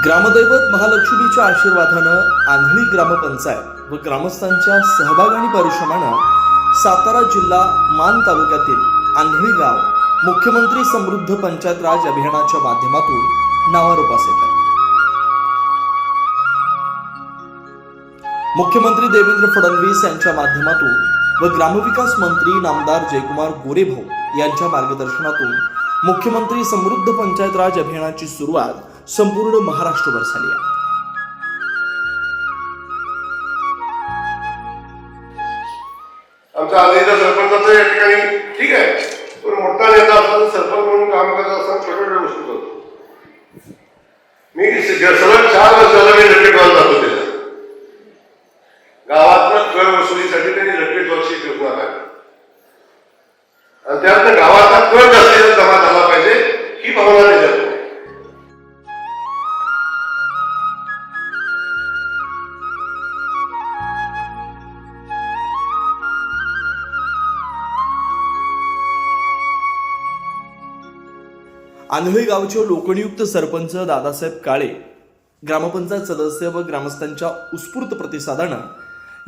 ग्रामदैवत महालक्ष्मीच्या आशीर्वादानं आंधळी ग्रामपंचायत व ग्रामस्थांच्या सहभाग आणि परिश्रमानं सातारा जिल्हा मान तालुक्यातील आंधळी गाव मुख्यमंत्री समृद्ध पंचायत राज अभियानाच्या माध्यमातून नावारूपास येत आहे. मुख्यमंत्री देवेंद्र फडणवीस यांच्या माध्यमातून व ग्रामविकास मंत्री नामदार जयकुमार गोरेभाऊ यांच्या मार्गदर्शनातून मुख्यमंत्री समृद्ध पंचायत राज अभियानाची सुरुवात संपूर्ण महाराष्ट्रभर झाली आहे. आमचा आधीचा सरपंचाचं या ठिकाणी ठीक आहे, पण मोठा नेता असताना सरपंच म्हणून काम करत असताना छोट्या गोष्टी होतो. मी सलग 4 वर्ष झालं मी रकेट बॉल जातो. त्याला गावातनं कर वसुलीसाठी त्यांनी रकेट बॉलची योजना काढली आणि त्यातनं गावाचा कर जास्तीत जमा झाला पाहिजे ही भावना त्याच्यात. आंधळी गावचे लोकनियुक्त सरपंच दादासाहेब काळे, ग्रामपंचायत सदस्य व ग्रामस्थांच्या उत्स्फूर्त प्रतिसादानं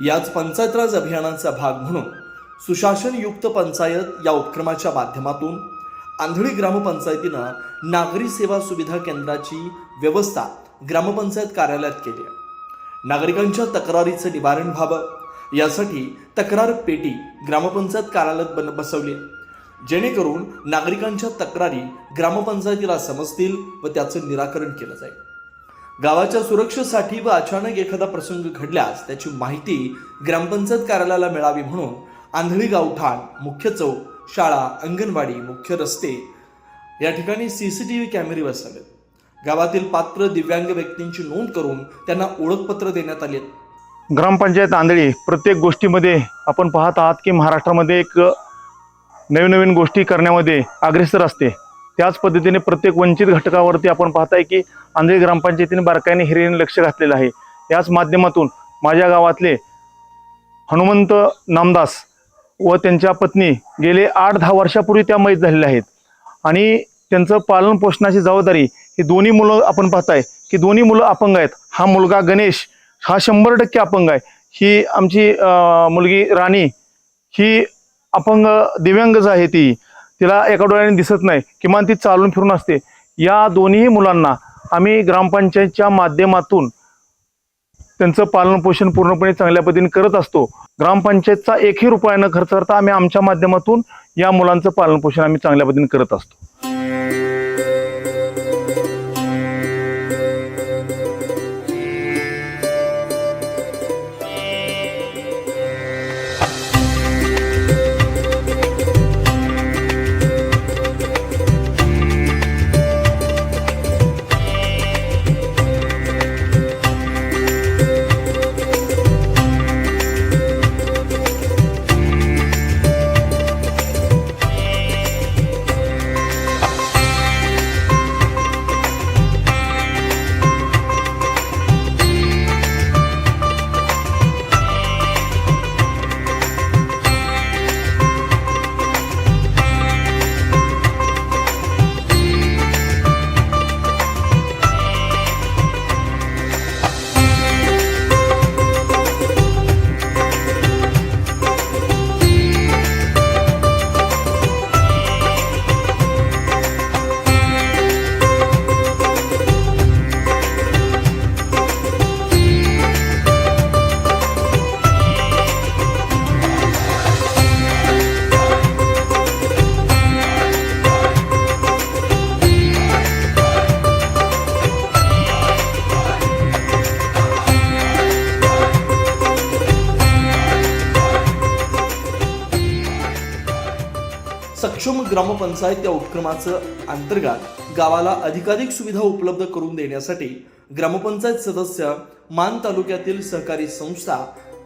याच पंचायत राज अभियानाचा भाग म्हणून सुशासनयुक्त पंचायत या उपक्रमाच्या माध्यमातून आंधळी ग्रामपंचायतीनं नागरी सेवा सुविधा केंद्राची व्यवस्था ग्रामपंचायत कार्यालयात केली आहे. नागरिकांच्या तक्रारीचं निवारण व्हावं यासाठी तक्रार पेटी ग्रामपंचायत कार्यालयात बसवली आहे, जेणेकरून नागरिकांच्या तक्रारी ग्रामपंचायतीला समजतील व त्याचं निराकरण केलं जाईल. गावाच्या सुरक्षेसाठी व अचानक एखादा प्रसंग घडल्यास त्याची माहिती ग्रामपंचायत कार्यालयाला मिळावी म्हणून आंधळी गावठाण, मुख्य चौक, शाळा, अंगणवाडी, मुख्य रस्ते या ठिकाणी CCTV कॅमेरे बसवले. गावातील पात्र दिव्यांग व्यक्तींची नोंद करून त्यांना ओळखपत्र देण्यात आले. ग्रामपंचायत आंधळी प्रत्येक गोष्टीमध्ये आपण पाहत आहात की महाराष्ट्रामध्ये एक नवीन गोष्टी करण्यामध्ये अग्रेसर असते. त्याच पद्धतीने प्रत्येक वंचित घटकावरती आपण पाहताय की आंधळी ग्रामपंचायतीने बारकाईने हिरिरीने लक्ष घातलेलं आहे. याच माध्यमातून माझ्या गावातले हनुमंत नामदास व त्यांच्या पत्नी गेले 8-10 वर्षापूर्वी त्या मैत झालेल्या आहेत आणि त्यांचं पालन पोषणाची जबाबदारी ही दोन्ही मुलं आपण पाहताय की दोन्ही मुलं अपंग आहेत. हा मुलगा गणेश हा 100% अपंग आहे. ही आमची मुलगी राणी ही अपंग दिव्यांगच आहे. तिला एका डोळ्याने दिसत नाही, किमान ती चालून फिरून असते. या दोन्ही मुलांना आम्ही ग्रामपंचायतच्या माध्यमातून त्यांचं पालन पोषण पूर्णपणे चांगल्या पद्धतीने करत असतो. ग्रामपंचायतचा 1ही रुपया न खर्च करता आम्ही आमच्या माध्यमातून या मुलांचं पालन पोषण आम्ही चांगल्या पद्धतीने करत असतो. सक्षम ग्रामपंचायत या उपक्रमाचं अंतर्गत गावाला अधिकाधिक सुविधा उपलब्ध करून देण्यासाठी ग्रामपंचायत सदस्य, मान तालुक्यातील सहकारी संस्था,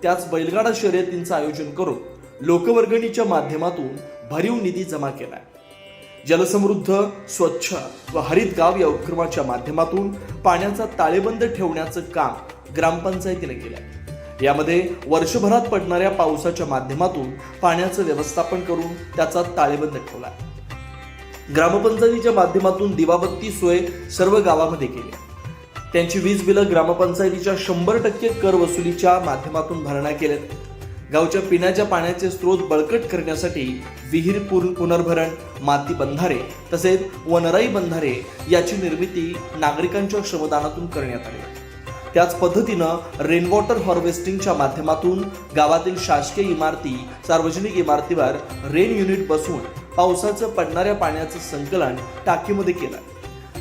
त्याच बैलगाडा शर्यतींचं आयोजन करून लोकवर्गणीच्या माध्यमातून भरीव निधी जमा केलाय. जलसमृद्ध, स्वच्छ व हरित गाव या उपक्रमाच्या माध्यमातून पाण्याचा ताळेबंद ठेवण्याचं काम ग्रामपंचायतीने केलंय. यामध्ये वर्षभरात पडणाऱ्या पावसाच्या माध्यमातून पाण्याचं व्यवस्थापन करून त्याचा ताळेबंद ठेवला. ग्रामपंचायतीच्या माध्यमातून दिवाबत्ती सोय सर्व गावामध्ये केली. त्यांची वीज बिलं ग्रामपंचायतीच्या 100% कर वसुलीच्या माध्यमातून भरणा केल्यात. गावच्या पिण्याच्या पाण्याचे स्रोत बळकट करण्यासाठी विहीर पुनर्भरण, माती बंधारे तसेच वनराई बंधारे याची निर्मिती नागरिकांच्या श्रमदानातून करण्यात आली. त्याच पद्धतीनं रेन वॉटर हार्वेस्टिंगच्या माध्यमातून गावातील शासकीय इमारती, सार्वजनिक इमारतीवर रेन युनिट बसवून पावसाचं पडणाऱ्या पाण्याचं संकलन टाकीमध्ये केलं.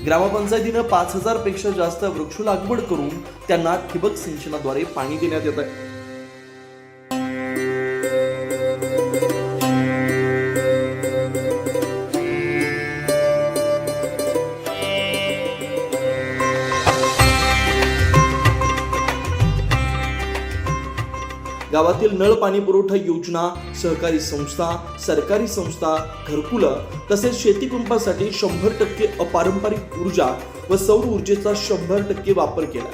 ग्रामपंचायतीनं 5000 पेक्षा जास्त वृक्ष लागवड करून त्यांना ठिबक सिंचनाद्वारे पाणी देण्यात येत आहे. गावातील नळ पाणी पुरवठा योजना, सहकारी संस्था, सरकारी संस्था, घरकुलं तसेच शेतीपंपासाठी 100% अपारंपरिक ऊर्जा व सौर ऊर्जेचा 100% वापर केला.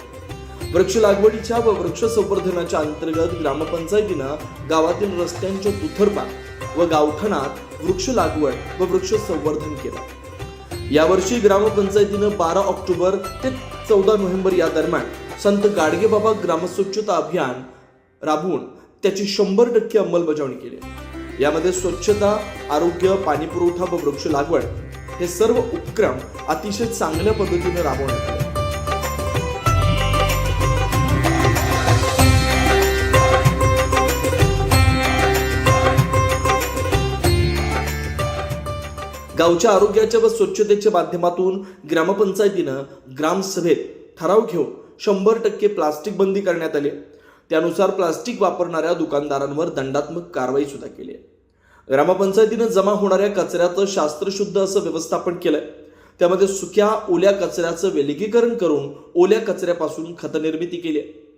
वृक्ष लागवडीच्या व वृक्ष संवर्धनाच्या अंतर्गत ग्रामपंचायतीनं गावातील रस्त्यांच्या दुतर्फा व गावठाणात वृक्ष लागवड व वृक्ष संवर्धन केलं. यावर्षी ग्रामपंचायतीनं 12 ऑक्टोबर ते 14 नोव्हेंबर या दरम्यान संत गाडगेबाबा ग्रामस्वच्छता अभियान राबवून त्याची 100% अंमलबजावणी केली. यामध्ये स्वच्छता, आरोग्य, पाणी पुरवठा व वृक्ष लागवड हे सर्व उपक्रम अतिशय चांगल्या पद्धतीने राबवण्यात आले. गावच्या आरोग्याच्या व स्वच्छतेच्या माध्यमातून ग्रामपंचायतीनं ग्रामसभेत ठराव घेऊन 100% प्लास्टिक बंदी करण्यात आली. त्यानुसार प्लास्टिक वापरणाऱ्या दुकानदारांवर दंडात्मक कारवाई सुद्धा केली आहे. ग्रामपंचायतीनं जमा होणाऱ्या कचऱ्याचं शास्त्रशुद्ध असं व्यवस्थापन केलंय. त्यामध्ये सुक्या ओल्या कचऱ्याचं विलगीकरण करून ओल्या कचऱ्यापासून खत निर्मिती केली आहे.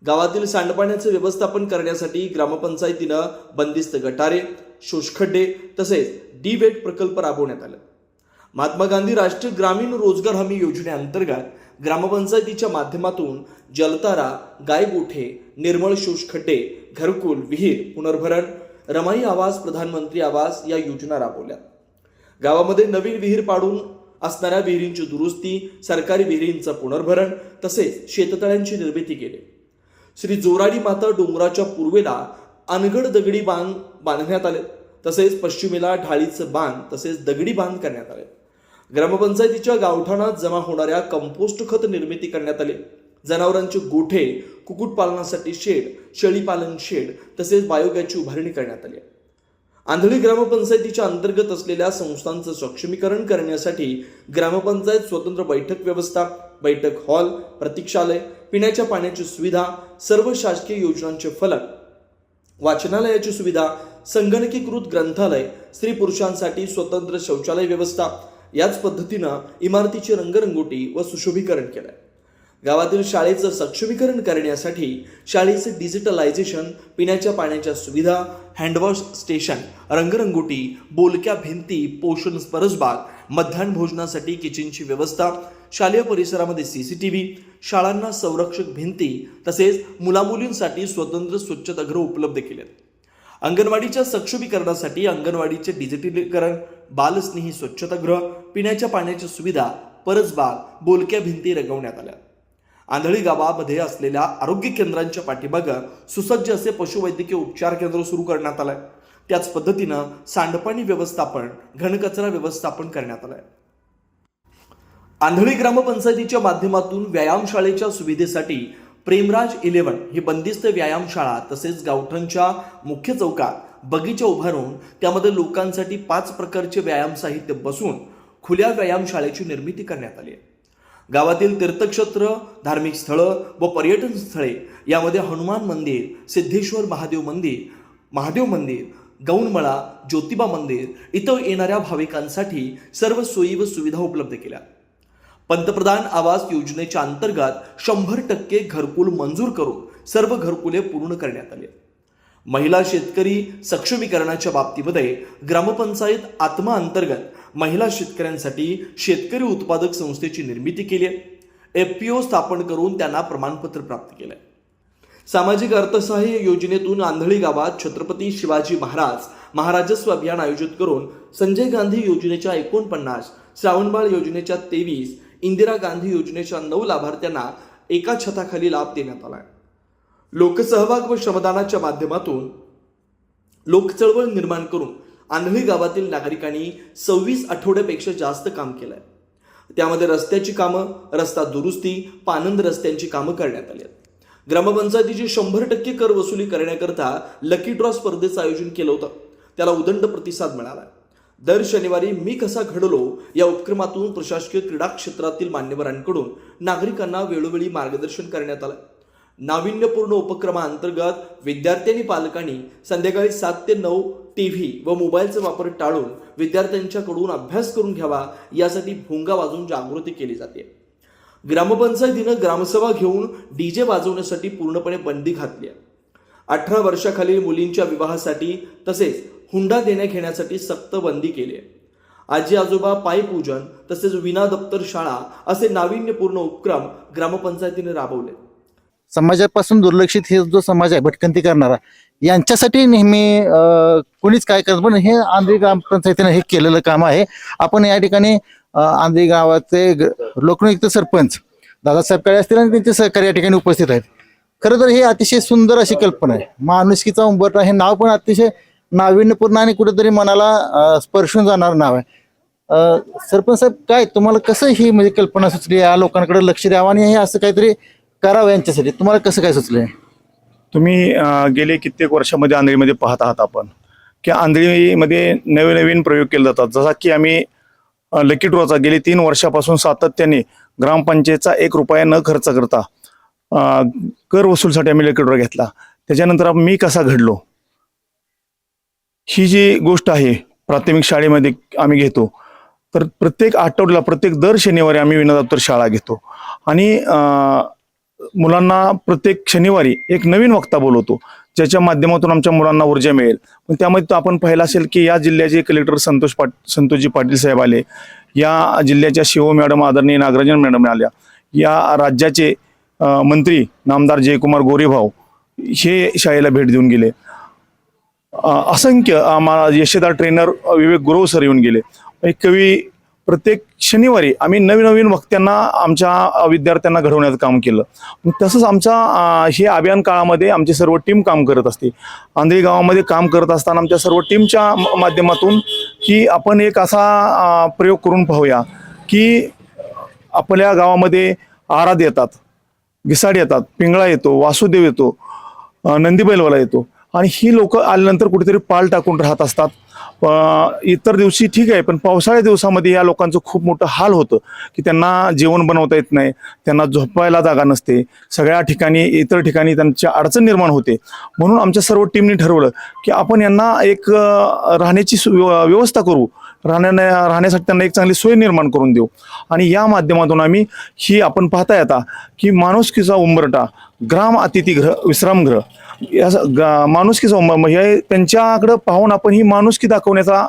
गावातील सांडपाण्याचे व्यवस्थापन करण्यासाठी ग्रामपंचायतीनं बंदिस्त गटारे, शोषखड्डे तसेच डी-वेट प्रकल्प राबवण्यात आले. महात्मा गांधी राष्ट्रीय ग्रामीण रोजगार हमी योजनेअंतर्गत ग्रामपंचायतीच्या माध्यमातून जलतारा, गायगोठे, निर्मळ शोषखड्डे, घरकुल, विहीर पुनर्भरण, रमाई आवास, प्रधानमंत्री आवास या योजना राबवल्या. गावामध्ये नवीन विहीर पाडून असणाऱ्या विहिरींची दुरुस्ती, सरकारी विहिरींचं पुनर्भरण तसेच शेततळ्यांची निर्मिती केली. श्री जोराडी माता डोंगराच्या पूर्वेला अनगड दगडी बांध बांधण्यात आले. तसेच पश्चिमेला ढाळीचं बांध तसेच दगडी बांध करण्यात आले. ग्रामपंचायतीच्या गावठाणात जमा होणाऱ्या कंपोस्ट खत निर्मिती करण्यात आली. जनावरांचे गोठे, कुक्कुटपालनासाठी शेड, शेळीपालन शेड तसेच बायोगॅसची उभारणी करण्यात आली. आंधळी ग्रामपंचायतीच्या अंतर्गत असलेल्या संस्थांचं सक्षमीकरण करण्यासाठी ग्रामपंचायत स्वतंत्र बैठक व्यवस्था, बैठक हॉल, प्रतीक्षालय, पिण्याच्या पाण्याची सुविधा, सर्व शासकीय योजनांचे फलक, वाचनालयाची सुविधा, संगणकीकृत ग्रंथालय, स्त्री पुरुषांसाठी स्वतंत्र शौचालय व्यवस्था याच पद्धतीनं इमारतीची रंगरंगोटी व सुशोभीकरण केलंय. गावातील शाळेचं सक्षमीकरण करण्यासाठी शाळेचे डिजिटलायझेशन, पिण्याच्या पाण्याच्या सुविधा, हँडवॉश स्टेशन, रंगरंगोटी, बोलक्या भिंती, पोषण परसबाग, मध्यान्ह भोजनासाठी किचनची व्यवस्था, शालेय परिसरामध्ये CCTV, शाळांना संरक्षक भिंती तसेच मुलामुलींसाठी स्वतंत्र स्वच्छतागृह उपलब्ध केले. अंगणवाडीच्या सक्षमीकरणासाठी अंगणवाडीचे डिजिटलीकरण, बालस्नेही स्वच्छतागृह, पिण्याच्या पाण्याच्या सुविधा, परसबाग, बोलक्या भिंती रंगवण्यात आल्या. आंधळी गावामध्ये असलेल्या आरोग्य केंद्रांच्या पाठीमागं सुसज्ज असे पशुवैद्यकीय उपचार केंद्र सुरू करण्यात आलंय. त्याच पद्धतीनं सांडपाणी व्यवस्थापन, घनकचरा व्यवस्थापन करण्यात आलंय. आंधळी ग्रामपंचायतीच्या माध्यमातून व्यायामशाळेच्या सुविधेसाठी प्रेमराज 11 ही बंदिस्त व्यायामशाळा तसेच गावठाणच्या मुख्य चौकात बगीचा उभारून त्यामध्ये लोकांसाठी 5 प्रकारचे व्यायाम साहित्य बसवून खुल्या व्यायामशाळेची निर्मिती करण्यात आली आहे. गावातील तीर्थक्षेत्र, धार्मिक स्थळं व पर्यटन स्थळे यामध्ये हनुमान मंदिर, सिद्धेश्वर महादेव मंदिर, गौणमळा, ज्योतिबा मंदिर इथं येणाऱ्या भाविकांसाठी सर्व सोयी व सुविधा उपलब्ध केल्या. पंतप्रधान आवास योजनेच्या अंतर्गत 100% घरकुल मंजूर करून सर्व घरकुले पूर्ण करण्यात आली. महिला शेतकरी सक्षमीकरणाच्या बाबतीमध्ये ग्रामपंचायत आत्मा अंतर्गत महिला शेतकऱ्यांसाठी शेतकरी उत्पादक संस्थेची निर्मिती केली आहे. FPO स्थापन करून त्यांना प्रमाणपत्र प्राप्त केलंय. सामाजिक अर्थसहाय्य योजनेतून आंधळी गावात छत्रपती शिवाजी महाराजस्व अभियान आयोजित करून संजय गांधी योजनेच्या 49, श्रावणबाळ योजनेच्या 23, इंदिरा गांधी योजनेच्या 9 लाभार्थ्यांना एका छताखाली लाभ देण्यात आला. लोकसहभाग व श्रमदानाच्या माध्यमातून लोकचळवळ निर्माण करून आंधळी गावातील नागरिकांनी 26 आठवड्यापेक्षा जास्त काम केलंय. त्यामध्ये रस्त्याची कामं, रस्ता दुरुस्ती, पानंद रस्त्यांची कामं करण्यात आली आहेत. ग्रामपंचायतीची 100% कर वसुली करण्याकरता लकी ड्रॉ स्पर्धेचं आयोजन केलं होतं. त्याला उदंड प्रतिसाद मिळाला. दर शनिवारी मी कसा घडलो या उपक्रमातून प्रशासकीय क्रीडा क्षेत्रातील मान्यवरांकडून नागरिकांना वेळोवेळी मार्गदर्शन करण्यात आलं. नाविन्यपूर्ण उपक्रमाअंतर्गत विद्यार्थी आणि पालकांनी संध्याकाळी 7 ते 9 टीव्ही व मोबाईलचा वापर टाळून विद्यार्थ्यांच्याकडून अभ्यास करून घ्यावा यासाठी भोंगा वाजवून जागृती केली जाते. ग्रामपंचायतीनं ग्रामसभा घेऊन डीजे वाजवण्यासाठी पूर्णपणे बंदी घातली आहे. 18 वर्षाखालील मुलींच्या विवाहासाठी तसेच हुंडा देण्या घेण्यासाठी सक्त बंदी केली आहे. आजी आजोबा पायपूजन तसेच विना दप्तर शाळा असे नाविन्यपूर्ण उपक्रम ग्रामपंचायतीने राबवले. समाजापासून दुर्लक्षित हे जो समाज आहे भटकंती करणारा, यांच्यासाठी नेहमी कोणीच काय करत, पण हे आंधळी ग्रामपंचायतीने हे केलेलं काम आहे. आपण या ठिकाणी आंधळी गावाचे लोकनियुक्त सरपंच दादासाहेब काळे असतील आणि त्यांचे सहकारी या ठिकाणी उपस्थित आहेत. खरं तर हे अतिशय सुंदर अशी कल्पना आहे. माणुसकीचा उंबरठा हे नाव पण अतिशय नाविन्यपूर्ण आणि कुठेतरी मनाला स्पर्शून जाणार नाव आहे. सरपंच साहेब, काय तुम्हाला कसं ही म्हणजे कल्पना सुचली, या लोकांकडे लक्ष द्यावं आणि हे असं काहीतरी करावं यांच्यासाठी तुम्हाला कसं काय सुचलंय? तुम्ही गेले कित्येक वर्षामध्ये आंधळीमध्ये पाहत आहात आपण की आंधळीमध्ये नवीन नवीन प्रयोग केले जातात. जसा की आम्ही लकी ड्रॉचा गेली 3 वर्षापासून सातत्याने ग्रामपंचायतचा 1 रुपया न खर्च करता कर वसूलसाठी आम्ही लकी ड्रॉ घेतला. त्याच्यानंतर मी कसा घडलो ही जी गोष्ट आहे प्राथमिक शाळेमध्ये आम्ही घेतो. तर प्रत्येक आठवड्याला दर शनिवारी आम्ही विनादप्तर शाळा घेतो आणि मुलांना प्रत्येक शनिवारी एक नवीन वक्ता बोलवतो, ज्याच्या माध्यमातून आमच्या मुलांना ऊर्जा मिळेल. पण त्यामध्ये तो आपण पाहिलं असेल की या जिल्ह्याचे कलेक्टर संतोषजी पाटील साहेब आले, या जिल्ह्याच्या शिव मॅडम आदरणीय नागराजन मॅडम आल्या, या राज्याचे मंत्री नामदार जयकुमार गोरेभाऊ हे शाळेला भेट देऊन गेले. असंख्य आम्हाला यशदार ट्रेनर विवेक गुरव सर येऊन गेले. एक कवी प्रत्येक शनिवारी आम्ही नवीन नवीन वक्त्यांना आमच्या विद्यार्थ्यांना घडवण्याचं काम केलं. तसंच आमचा हे अभियान काळामध्ये आमची सर्व टीम काम करत असते. आंधळी गावामध्ये काम करत असताना आमच्या सर्व टीमच्या माध्यमातून की आपण एक असा प्रयोग करून पाहूया की आपल्या गावामध्ये आराध येतात, घिसाड येतात, पिंगळा येतो, वासुदेव येतो, नंदीबैलवाला येतो आणि ही लोक आल्यानंतर कुठेतरी पाल टाकून राहत असतात. इतर दिवशी ठीक आहे, पण पावसाळ्या दिवसामध्ये या लोकांचं खूप मोठं हाल होतं की त्यांना जेवण बनवता येत नाही, त्यांना झोपायला जागा नसते, सगळ्या ठिकाणी इतर ठिकाणी त्यांच्या अडचण निर्माण होते. म्हणून आमच्या सर्व टीमने ठरवलं की आपण यांना एक राहण्याची व्यवस्था करू, राहण्यासाठी त्यांना एक चांगली सोय निर्माण करून देऊ. आणि या माध्यमातून आम्ही ही आपण पाहता येता की माणुसकीचा उंबरठा ग्राम अतिथीगृह विश्रामगृह या माणुसकीचा हे त्यांच्याकडं पाहून आपण ही माणुसकी दाखवण्याचा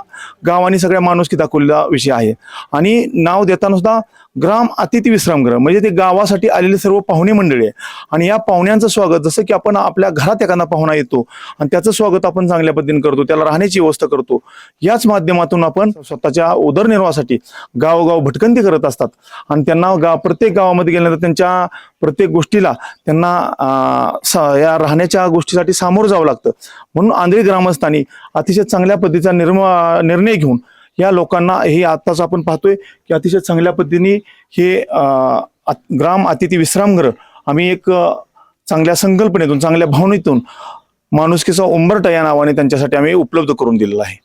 गावाने सगळ्या माणुसकी दाखवलेला विषय आहे. आणि नाव देताना सुद्धा ग्राम अतिथी विश्रामगृह म्हणजे ते गावासाठी आलेले सर्व पाहुणे मंडळी आहे. आणि या पाहुण्यांचं स्वागत जसं की आपण आपल्या घरात एखादा पाहुणा येतो आणि त्याचं स्वागत आपण चांगल्या पद्धतीने करतो, त्याला राहण्याची व्यवस्था करतो. याच माध्यमातून आपण स्वतःच्या उदरनिर्वाहासाठी गावोगाव भटकंती करत असतात आणि त्यांना प्रत्येक गावामध्ये गेल्यानंतर त्यांच्या प्रत्येक गोष्टीला त्यांना या राहण्याच्या गोष्टीसाठी सामोरं जावं लागतं. म्हणून आंधळी ग्रामस्थांनी अतिशय चांगल्या पद्धतीचा निर्णय घेऊन या लोकांना हे आत्ताच आपण पाहतोय की अतिशय चांगल्या पद्धतीने हे ग्राम अतिथी विश्रामगृह आम्ही एक चांगल्या संकल्पनेतून चांगल्या भावनेतून माणुसकीचा उंबरठा या नावाने त्यांच्यासाठी आम्ही उपलब्ध करून दिलेला आहे.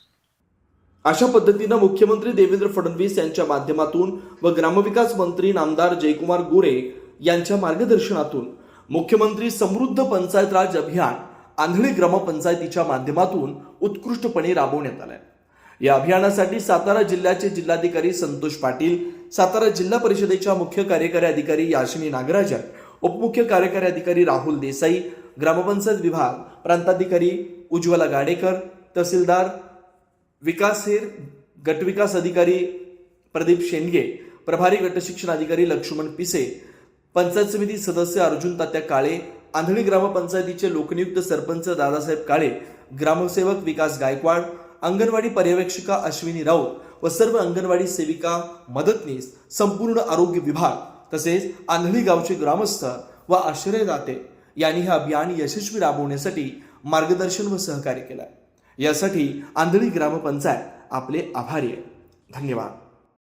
अशा पद्धतीनं मुख्यमंत्री देवेंद्र फडणवीस यांच्या माध्यमातून व ग्रामविकास मंत्री नामदार जयकुमार गोरे यांच्या मार्गदर्शनातून मुख्यमंत्री समृद्ध पंचायत राज अभियान आंधळी ग्रामपंचायतीच्या माध्यमातून उत्कृष्टपणे राबवण्यात आलंय. या अभियानासाठी सातारा जिल्ह्याचे जिल्हाधिकारी संतोष पाटील, सातारा जिल्हा परिषदेच्या मुख्य कार्यकारी अधिकारी याशिनी नागराजन, उपमुख्य कार्यकारी अधिकारी राहुल देसाई, ग्रामपंचायत विभाग प्रांताधिकारी उज्ज्वला गाडेकर, तहसीलदार विकास हेर, गटविकास अधिकारी प्रदीप शेंडगे, प्रभारी गटशिक्षण अधिकारी लक्ष्मण पिसे, पंचायत समिती सदस्य अर्जुन तात्या काळे, आंधळी ग्रामपंचायतीचे लोकनियुक्त सरपंच दादासाहेब काळे, ग्रामसेवक विकास गायकवाड, अंगणवाडी पर्यवेक्षिका अश्विनी राऊत व सर्व अंगणवाडी सेविका मदतनीस, संपूर्ण आरोग्य विभाग तसेच आंधळी गावचे ग्रामस्थ व आश्रयदाते यांनी हे अभियान यशस्वी राबवण्यासाठी मार्गदर्शन व सहकार्य केलं. यासाठी आंधळी ग्रामपंचायत आपले आभारी आहे. धन्यवाद.